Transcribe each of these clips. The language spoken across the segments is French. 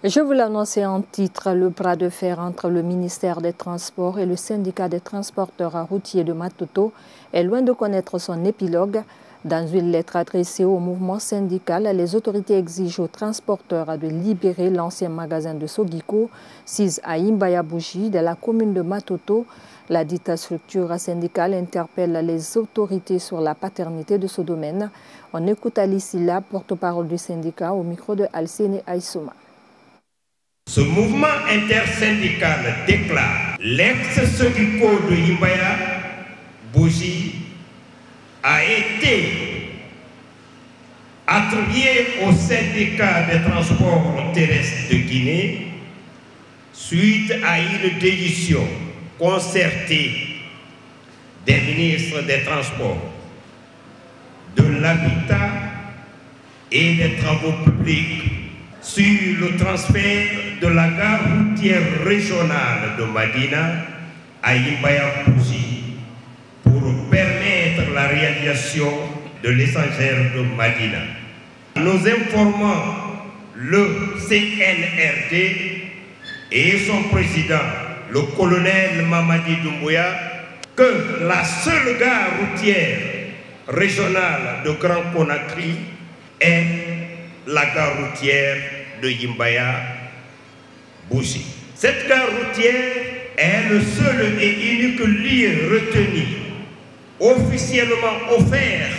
Je vous l'annonçais en titre, le bras de fer entre le ministère des Transports et le syndicat des transporteurs routiers de Matoto est loin de connaître son épilogue. Dans une lettre adressée au mouvement syndical, les autorités exigent aux transporteurs de libérer l'ancien magasin de Sogiko, sis à Imbaya-Bougie, de la commune de Matoto. La dite structure syndicale interpelle les autorités sur la paternité de ce domaine. On écoute Alice Silla, porte-parole du syndicat, au micro de Alcine Aïsouma. Ce mouvement intersyndical déclare l'ex-Sogiko de Imbaya-Bougie a été attribué au syndicat des transports terrestres de Guinée suite à une décision concertée des ministres des Transports, de l'Habitat et des Travaux publics sur le transfert de la gare routière régionale de Madina à Imbaya-Bougie pour permettre la réalisation de l'échangeur de Madina. Nous informons le CNRD et son président, le colonel Mamadi Doumbouya, que la seule gare routière régionale de Grand Conakry est la gare routière de Imbaya-Bougie. Cette gare routière est le seul et unique lieu retenu, officiellement offert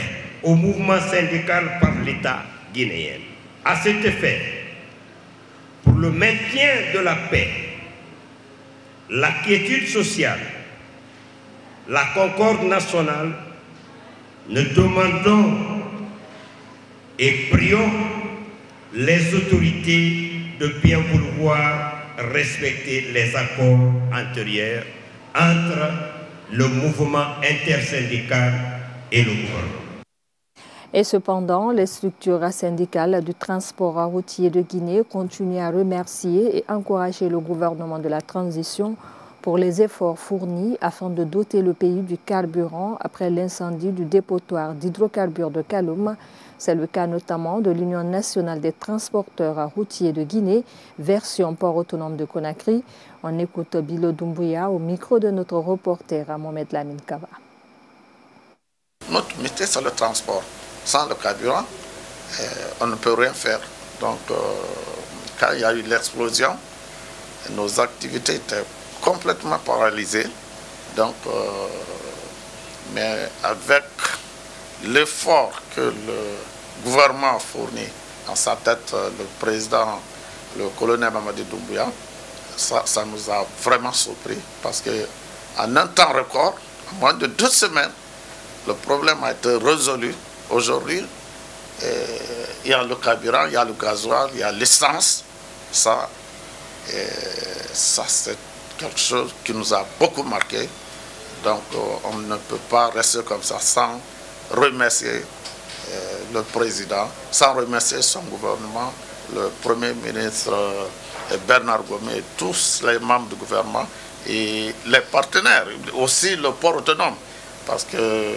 au mouvement syndical par l'État guinéen. À cet effet, pour le maintien de la paix, la quiétude sociale, la concorde nationale, nous demandons et prions les autorités de bien vouloir respecter les accords antérieurs entre le mouvement intersyndical et le gouvernement. Et cependant, les structures syndicales du transport routier de Guinée continuent à remercier et encourager le gouvernement de la transition pour les efforts fournis afin de doter le pays du carburant après l'incendie du dépotoir d'hydrocarbures de Kaloum. C'est le cas notamment de l'Union nationale des transporteurs routiers de Guinée, version port autonome de Conakry. On écoute Bilo Doumbouya au micro de notre reporter Mohamed Lamine Kaba. Notre métier, c'est le transport. Sans le carburant, on ne peut rien faire. Donc, quand il y a eu l'explosion, nos activités étaient complètement paralysées. Donc, mais avec l'effort que le gouvernement a fourni, en sa tête le président, le colonel Mamadi Doumbouya, ça nous a vraiment surpris parce qu'en un temps record, en moins de 2 semaines, le problème a été résolu. Aujourd'hui, il y a le carburant, il y a le gasoil, il y a l'essence. Ça c'est quelque chose qui nous a beaucoup marqué. Donc, on ne peut pas rester comme ça sans remercier le président, sans remercier son gouvernement, le Premier ministre Bernard Gomé, et tous les membres du gouvernement et les partenaires, aussi le port autonome, parce que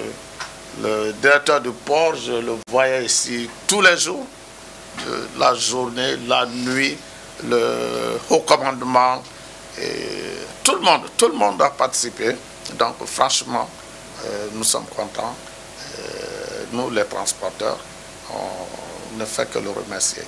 le directeur du port, je le voyais ici tous les jours, la journée, la nuit, le haut commandement, et tout le monde a participé. Donc franchement, nous sommes contents. Nous, les transporteurs, on ne fait que le remercier.